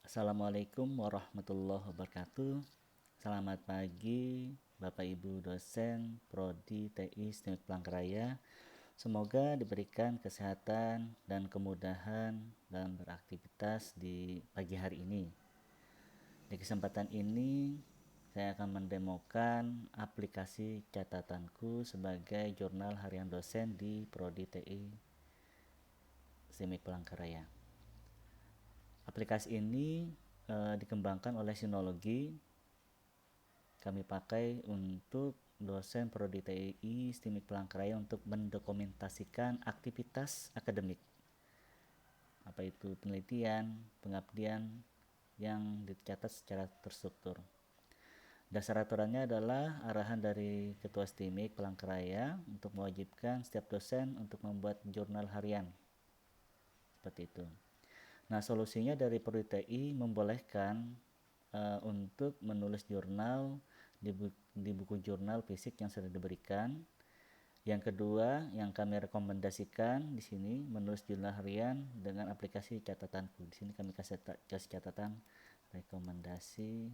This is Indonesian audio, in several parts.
Assalamualaikum warahmatullahi wabarakatuh. Selamat pagi Bapak Ibu dosen Prodi TI STIMIK Palangkaraya. Semoga diberikan kesehatan dan kemudahan dalam beraktivitas di pagi hari ini. Di kesempatan ini saya akan mendemokan aplikasi catatanku sebagai jurnal harian dosen di Prodi TI STIMIK Palangkaraya. Aplikasi ini dikembangkan oleh Sinologi. Kami pakai untuk dosen Prodi TI STIMIK Palangkaraya untuk mendokumentasikan aktivitas akademik, apa itu penelitian, pengabdian yang dicatat secara terstruktur. Dasar aturannya adalah arahan dari Ketua STIMIK Palangkaraya untuk mewajibkan setiap dosen untuk membuat jurnal harian, seperti itu. Nah, solusinya dari Prodi TI membolehkan untuk menulis jurnal di buku jurnal fisik yang sudah diberikan. Yang kedua, yang kami rekomendasikan di sini menulis jurnal harian dengan aplikasi catatanku. Di sini kami kasih catatan rekomendasi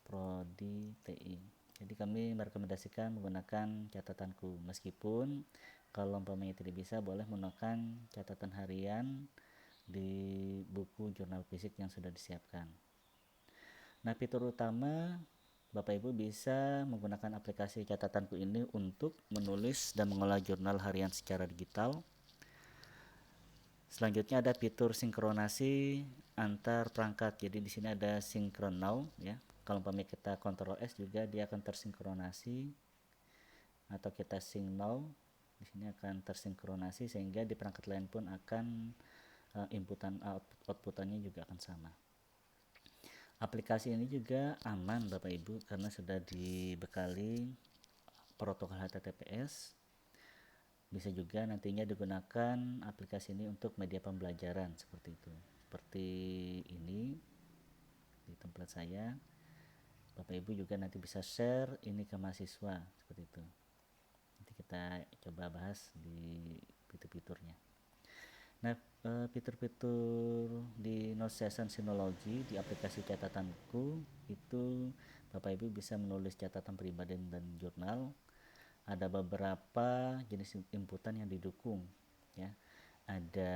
Prodi TI. Jadi kami merekomendasikan menggunakan catatanku, meskipun kalau umpamanya tidak bisa, boleh menggunakan catatan harian di buku jurnal fisik yang sudah disiapkan. Nah, fitur utama Bapak Ibu bisa menggunakan aplikasi catatanku ini untuk menulis dan mengolah jurnal harian secara digital. Selanjutnya ada fitur sinkronasi antar perangkat. Jadi di sini ada Synchron Now ya. Kalau umpamanya kita Ctrl S juga dia akan tersinkronasi, atau kita Sync Now, di sini akan tersinkronasi sehingga di perangkat lain pun akan inputan outputannya juga akan sama. Aplikasi ini juga aman Bapak Ibu karena sudah dibekali protokol HTTPS. Bisa juga nantinya digunakan aplikasi ini untuk media pembelajaran seperti itu. Seperti ini di template saya. Bapak Ibu juga nanti bisa share ini ke mahasiswa seperti itu. Nanti kita coba bahas di fitur-fiturnya. Nah, fitur-fitur di Note Session Synology di aplikasi catatanku itu Bapak Ibu bisa menulis catatan pribadi dan jurnal. Ada beberapa jenis inputan yang didukung ya. Ada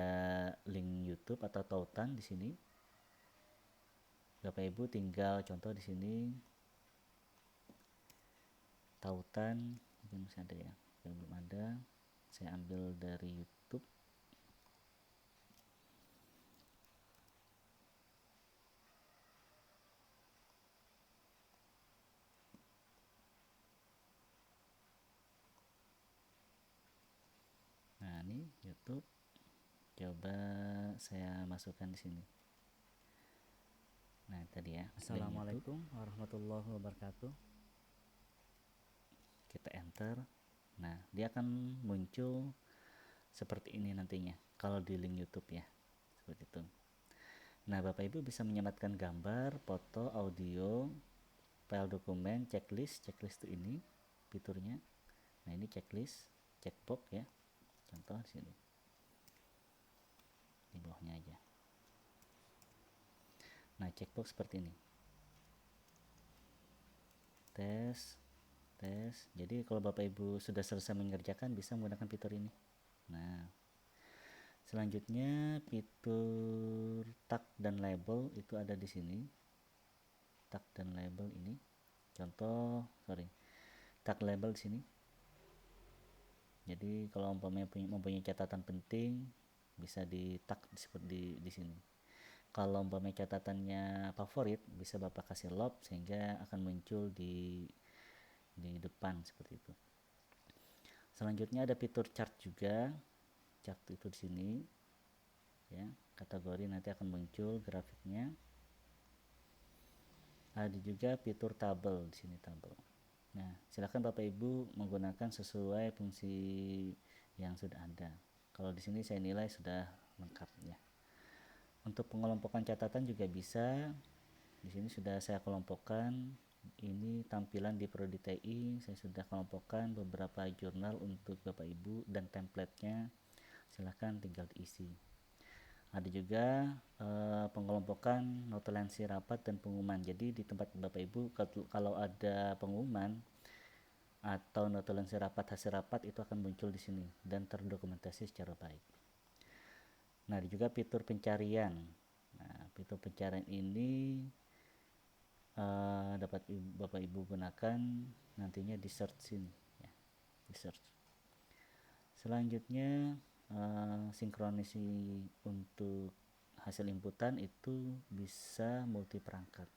link YouTube atau tautan di sini. Bapak Ibu tinggal contoh di sini tautan, mungkin masih ada ya. Yang belum ada, saya ambil dari YouTube. Nah, ini YouTube. Coba saya masukkan di sini. Nah, tadi ya. Assalamualaikum warahmatullahi wabarakatuh. Kita enter. Nah, dia akan muncul seperti ini nantinya kalau di link YouTube ya. Seperti itu. Nah, Bapak Ibu bisa menyematkan gambar, foto, audio, file dokumen, checklist. Checklist itu ini fiturnya. Nah, ini checklist, checkbox ya. Contoh di sini. Di bawahnya aja. Nah, checkbox seperti ini. Tes. Jadi kalau Bapak Ibu sudah selesai mengerjakan bisa menggunakan fitur ini. Nah, selanjutnya fitur tag dan label itu ada di sini. Tag dan label ini. Tag label di sini. Jadi kalau umpamanya mempunyai catatan penting bisa di tag seperti di sini. Kalau umpamanya catatannya favorit bisa Bapak kasih lob sehingga akan muncul di depan seperti itu. Selanjutnya ada fitur chart juga. Chart itu di sini ya, kategori nanti akan muncul grafiknya. Ada juga fitur tabel di sini, tabel. Nah, silakan Bapak Ibu menggunakan sesuai fungsi yang sudah ada. Kalau di sini saya nilai sudah lengkap ya. Untuk pengelompokan catatan juga bisa. Di sini sudah saya kelompokkan. Ini tampilan di Prodi TI, saya sudah kelompokkan beberapa jurnal untuk Bapak Ibu dan template-nya silahkan tinggal diisi. Ada juga pengelompokan, notulensi rapat dan pengumuman. Jadi di tempat Bapak Ibu kalau ada pengumuman atau notulensi rapat, hasil rapat itu akan muncul di sini dan terdokumentasi secara baik. Nah, ada juga fitur pencarian. Nah, fitur pencarian ini dapat Bapak Ibu gunakan nantinya di search sini ya, di search. Selanjutnya sinkronisi untuk hasil inputan itu bisa multi perangkat.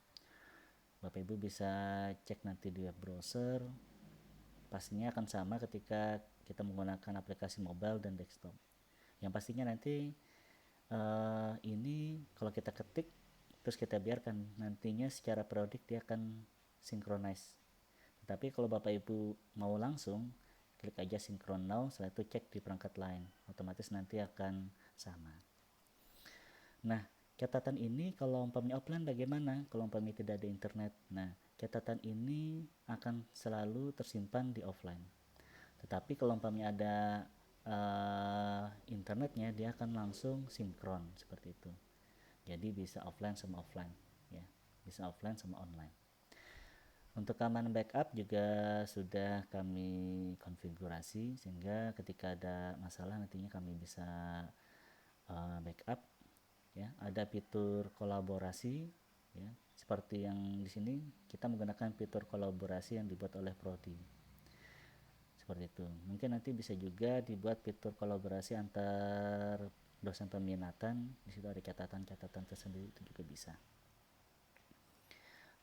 Bapak Ibu bisa cek nanti di web browser, pastinya akan sama ketika kita menggunakan aplikasi mobile dan desktop. Yang pastinya nanti ini kalau kita ketik terus kita biarkan, nantinya secara periodik dia akan synchronize. Tapi kalau Bapak Ibu mau langsung, klik aja synchron now, setelah itu cek di perangkat lain, otomatis nanti akan sama. Nah, catatan ini kalau umpamanya offline bagaimana? Kalau umpamanya tidak ada internet, nah catatan ini akan selalu tersimpan di offline. Tetapi kalau umpamanya ada internetnya, dia akan langsung sinkron seperti itu. Jadi bisa offline sama offline ya, bisa offline sama online. Untuk keamanan backup juga sudah kami konfigurasi sehingga ketika ada masalah nantinya kami bisa backup ya. Ada fitur kolaborasi ya, seperti yang di sini kita menggunakan fitur kolaborasi yang dibuat oleh Prodi seperti itu. Mungkin nanti bisa juga dibuat fitur kolaborasi antar dosen peminatan, di situ ada catatan-catatan tersendiri, itu juga bisa.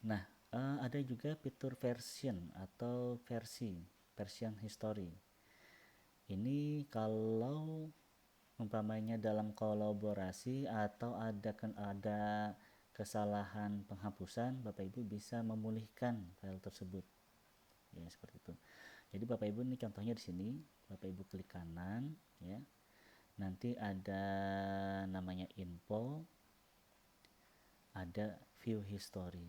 Nah, ada juga fitur version atau version history. Ini kalau umpamanya dalam kolaborasi atau ada kesalahan penghapusan, Bapak Ibu bisa memulihkan file tersebut. Ya, seperti itu. Jadi Bapak Ibu ini contohnya di sini, Bapak Ibu klik kanan ya. Nanti ada namanya info, ada view history.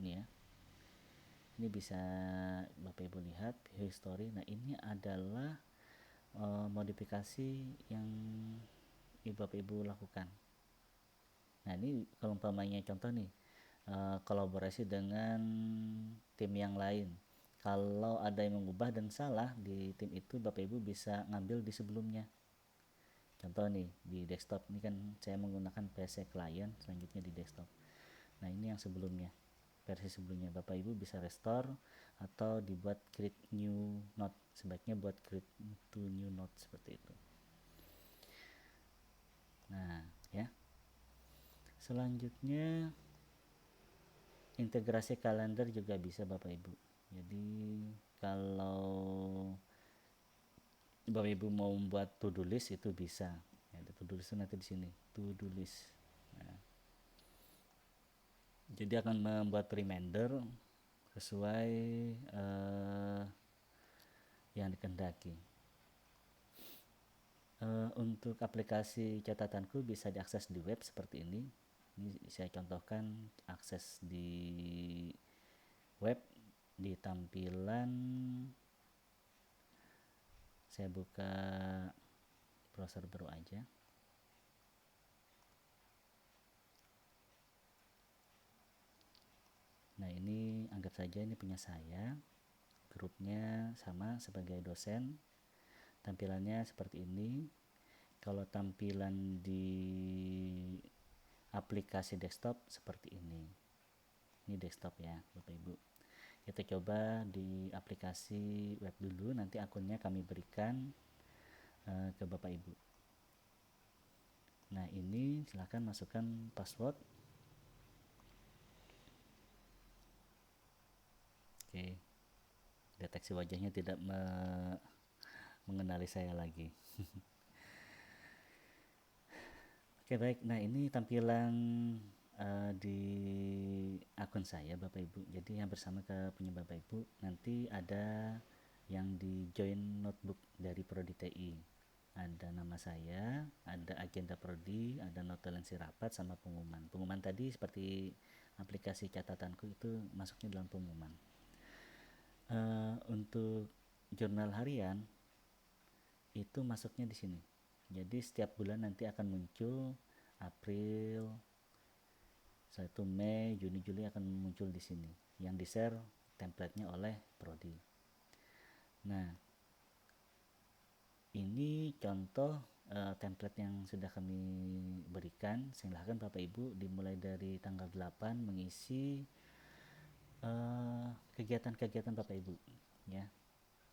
Ini ya. Ini bisa Bapak Ibu lihat view history. Nah, ini adalah modifikasi yang Bapak Ibu lakukan. Nah, ini kalau umpamanya contoh nih, kolaborasi dengan tim yang lain. Kalau ada yang mengubah dan salah di tim itu, Bapak Ibu bisa ngambil di sebelumnya. Contoh nih di desktop, ini kan saya menggunakan PC client, selanjutnya di desktop. Nah, ini yang sebelumnya, versi sebelumnya. Bapak Ibu bisa restore atau dibuat create new note. Sebaiknya buat create to new note seperti itu. Nah, ya. Selanjutnya integrasi kalender juga bisa Bapak Ibu. Jadi kalau Bapak Ibu mau membuat to do list itu bisa. Ya, to do list nanti di sini, to do list. Nah, jadi akan membuat reminder sesuai yang dikehendaki. Untuk aplikasi catatanku bisa diakses di web seperti ini. Ini saya contohkan akses di web di tampilan, saya buka browser baru aja. Nah, ini anggap saja ini punya saya, grupnya sama sebagai dosen, tampilannya seperti ini. Kalau tampilan di aplikasi desktop seperti ini desktop ya Bapak Ibu. Kita coba di aplikasi web dulu, nanti akunnya kami berikan ke Bapak Ibu. Nah, ini silahkan masukkan password. Oke, deteksi wajahnya tidak mengenali saya lagi. Oke, baik. Nah, ini tampilan di akun saya Bapak Ibu. Jadi yang bersama ke punya Bapak Ibu, nanti ada yang di join notebook dari Prodi TI. Ada nama saya, ada agenda Prodi, ada notulensi rapat sama pengumuman. Pengumuman tadi seperti aplikasi catatanku itu masuknya dalam pengumuman. Untuk jurnal harian itu masuknya di sini. Jadi setiap bulan nanti akan muncul April, setelah itu Mei, Juni, Juli akan muncul di sini yang di-share template-nya oleh prodi. Nah, ini contoh template yang sudah kami berikan. Silahkan Bapak Ibu dimulai dari tanggal 8 mengisi kegiatan-kegiatan Bapak Ibu ya.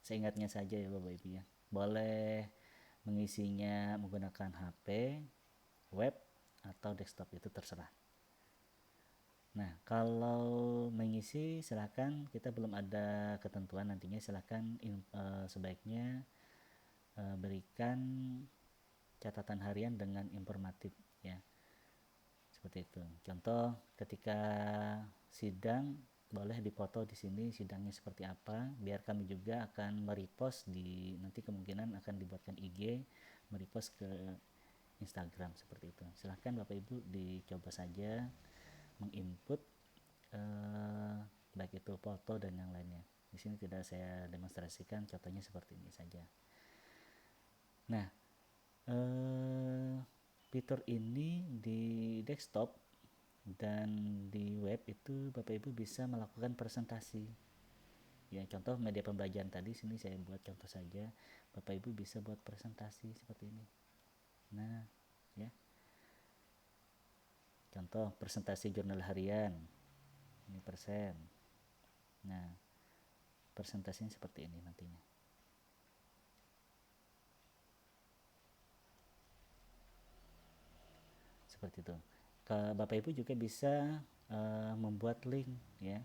Seingatnya saja ya Bapak Ibu ya. Boleh mengisinya menggunakan HP, web, atau desktop, itu terserah. Nah, kalau mengisi silakan, kita belum ada ketentuan nantinya, silakan sebaiknya berikan catatan harian dengan informatif ya. Seperti itu. Contoh ketika sidang boleh dipoto di sini sidangnya seperti apa, biar kami juga akan merepost di, nanti kemungkinan akan dibuatkan IG, merepost ke Instagram seperti itu. Silahkan Bapak Ibu dicoba saja menginput baik itu foto dan yang lainnya. Di sini tidak saya demonstrasikan, contohnya seperti ini saja. Nah, fitur ini di desktop dan di web itu Bapak Ibu bisa melakukan presentasi. Ya, contoh media pembelajaran tadi sini saya buat contoh saja. Bapak Ibu bisa buat presentasi seperti ini. Nah, ya. Contoh presentasi jurnal harian. Ini persen. Nah, presentasinya seperti ini nantinya. Seperti itu. Bapak Ibu juga bisa membuat link ya.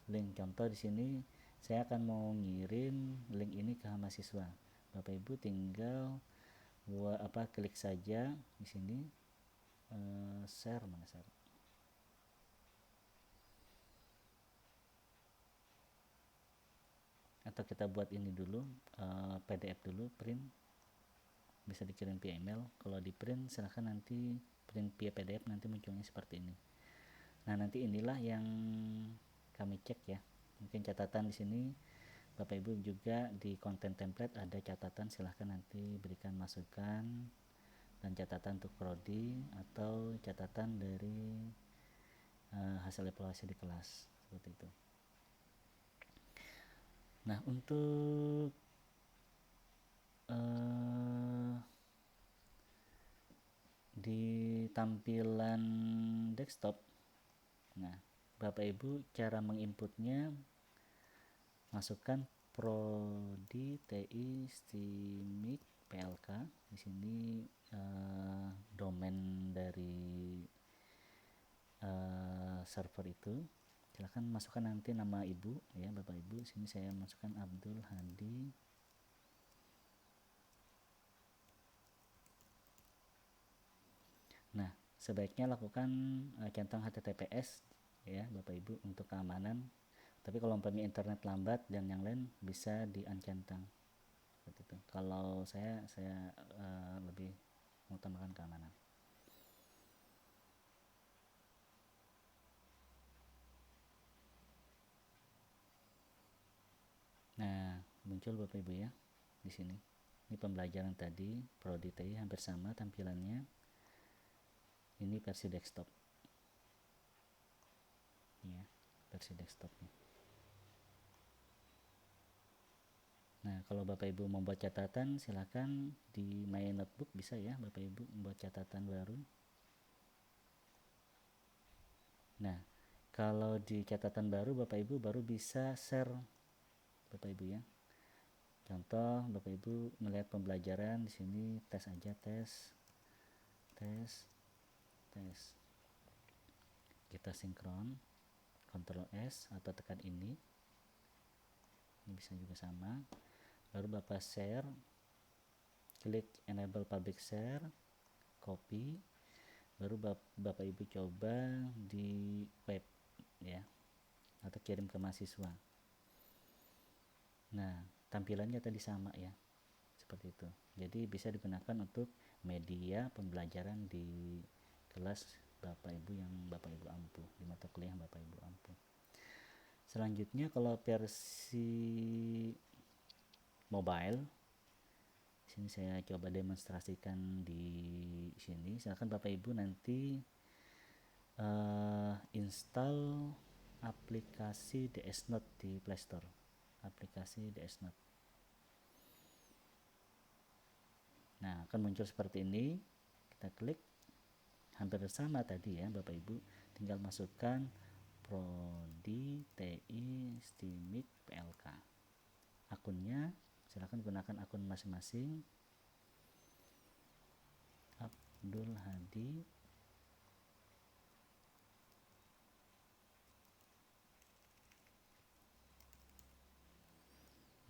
Link contoh di sini saya akan mau ngirim link ini ke mahasiswa. Bapak Ibu tinggal klik saja di sini share, mana share. Atau kita buat ini dulu, PDF dulu, print, bisa dikirim via email. Kalau di print silahkan nanti print via PDF, nanti munculnya seperti ini. Nah, nanti inilah yang kami cek ya. Mungkin catatan di sini Bapak Ibu juga di konten template ada catatan, silahkan nanti berikan masukan dan catatan untuk prodi atau catatan dari hasil evaluasi di kelas seperti itu. Nah, untuk di tampilan desktop, nah Bapak Ibu cara menginputnya masukkan prodi TI STIMIK PLK. Di sini domain dari server itu. Silahkan masukkan nanti nama ibu ya, Bapak Ibu. Sini saya masukkan Abdul Hadi. Nah, sebaiknya lakukan centang HTTPS ya Bapak Ibu untuk keamanan. Tapi kalau umpamanya internet lambat dan yang lain bisa di uncentang seperti itu. Kalau saya lebih mengutamakan keamanan. Nah, muncul Bapak Ibu ya di sini. Ini pembelajaran tadi, prodi TI hampir sama tampilannya. Ini versi desktop. Ya, versi desktopnya. Nah, kalau Bapak Ibu membuat catatan, silakan di My Notebook bisa ya Bapak Ibu membuat catatan baru. Nah, kalau di catatan baru Bapak Ibu baru bisa share Bapak Ibu ya. Contoh Bapak Ibu melihat pembelajaran di sini, tes aja, tes. Kita sinkron, Ctrl S atau tekan ini. Ini bisa juga sama. Baru Bapak share, klik enable public share, copy, baru Bapak Ibu coba di web ya, atau kirim ke mahasiswa. Nah, tampilannya tadi sama ya, seperti itu. Jadi bisa digunakan untuk media pembelajaran di kelas Bapak Ibu yang Bapak Ibu ampuh, di mata kuliah yang Bapak Ibu ampuh. Selanjutnya kalau versi mobile, Sini saya coba demonstrasikan di sini. Silakan Bapak Ibu nanti install aplikasi DS Note di Play Store. Aplikasi DS Note. Nah, akan muncul seperti ini. Kita klik. Hampir sama tadi ya Bapak Ibu. Tinggal masukkan Prodi TI Stimik PLK. Akunnya silakan gunakan akun masing-masing. Abdul Hadi.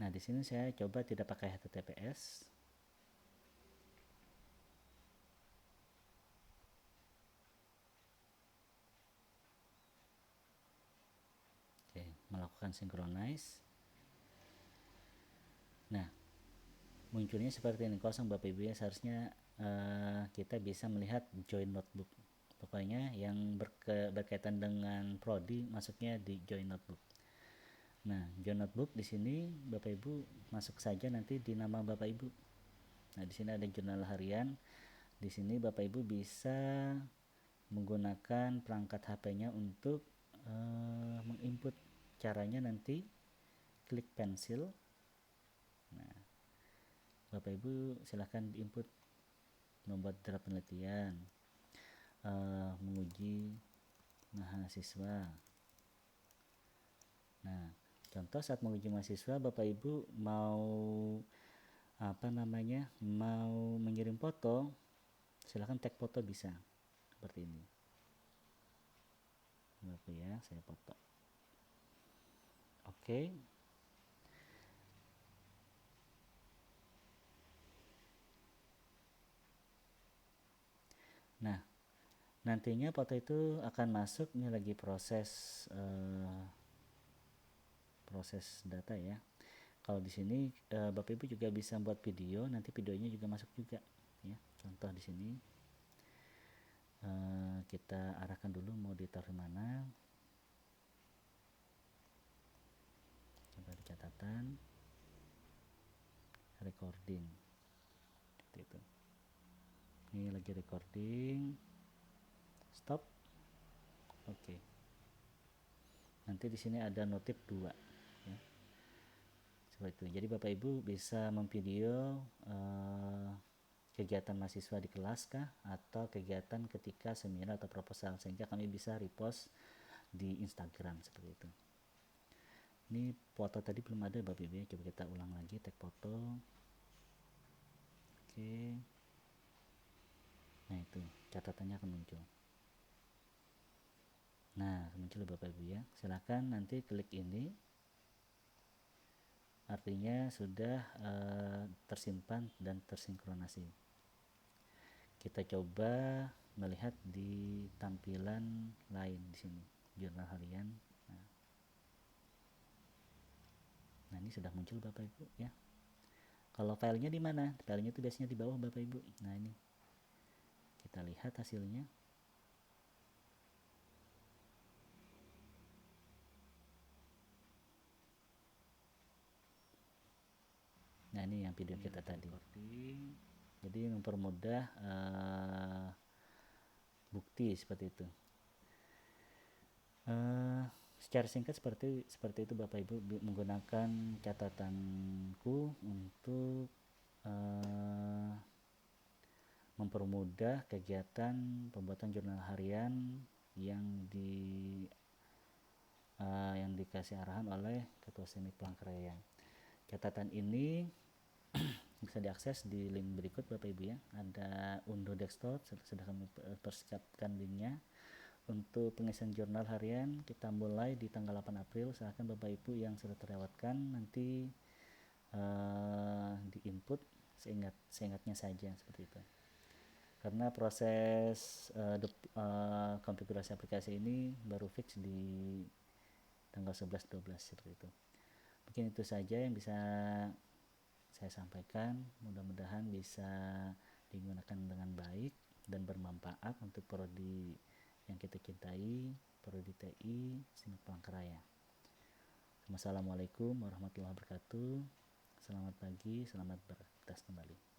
Nah, di sini saya coba tidak pakai HTTPS. Oke, melakukan synchronize. Nah, munculnya seperti ini kosong Bapak Ibu ya. Seharusnya kita bisa melihat join notebook. Pokoknya yang berkaitan dengan prodi masuknya di join notebook. Nah, join notebook di sini Bapak Ibu masuk saja nanti di nama Bapak Ibu. Nah, di sini ada jurnal harian. Di sini Bapak Ibu bisa menggunakan perangkat HP-nya untuk menginput. Caranya nanti klik pensil. Nah, Bapak Ibu silahkan diinput membuat draft penelitian, menguji mahasiswa. Nah, contoh saat menguji mahasiswa Bapak Ibu mau mau mengirim foto, silahkan tag foto bisa seperti ini. Bapak ya, saya foto. Oke. Nah, nantinya foto itu akan masuk. Ini lagi proses data ya. Kalau di sini Bapak Ibu juga bisa buat video, nanti videonya juga masuk juga ya. Contoh di sini kita arahkan dulu mau ditaruh mana. Coba di catatan, recording, seperti itu. Ini lagi recording, stop. Oke. Nanti di sini ada notif 2 ya. Seperti itu. Jadi Bapak Ibu bisa memvideo kegiatan mahasiswa di kelas kah, atau kegiatan ketika seminar atau proposal, sehingga kami bisa repost di Instagram seperti itu. Ini foto tadi belum ada Bapak Ibu ya. Coba kita ulang lagi, tag foto. Oke. Nah, itu catatannya akan muncul. Nah, muncul Bapak Ibu ya. Silakan nanti klik ini. Artinya sudah tersimpan dan tersinkronasi. Kita coba melihat di tampilan lain di sini, jurnal harian. Nah, ini sudah muncul Bapak Ibu ya. Kalau filenya di mana? Filenya itu biasanya di bawah Bapak Ibu. Nah, ini kita lihat hasilnya. Nah, ini yang video kita tadi. Jadi mempermudah bukti seperti itu. Secara singkat seperti itu Bapak Ibu, menggunakan catatanku untuk mempermudah kegiatan pembuatan jurnal harian yang dikasih arahan oleh Ketua Stimik Palangkaraya. Catatan ini bisa diakses di link berikut Bapak Ibu ya. Ada undo desktop, sudah kami persiapkan linknya. Untuk pengisian jurnal harian kita mulai di tanggal 8 April. Silahkan Bapak Ibu yang sudah terlewatkan nanti di input seingatnya saja seperti itu. Karena proses konfigurasi aplikasi ini baru fix di tanggal 11-12 seperti itu. Mungkin itu saja yang bisa saya sampaikan. Mudah-mudahan bisa digunakan dengan baik dan bermanfaat untuk prodi yang kita cintai, prodi TI Stimik Palangkaraya. Wassalamualaikum warahmatullahi wabarakatuh. Selamat pagi, selamat beraktivitas kembali.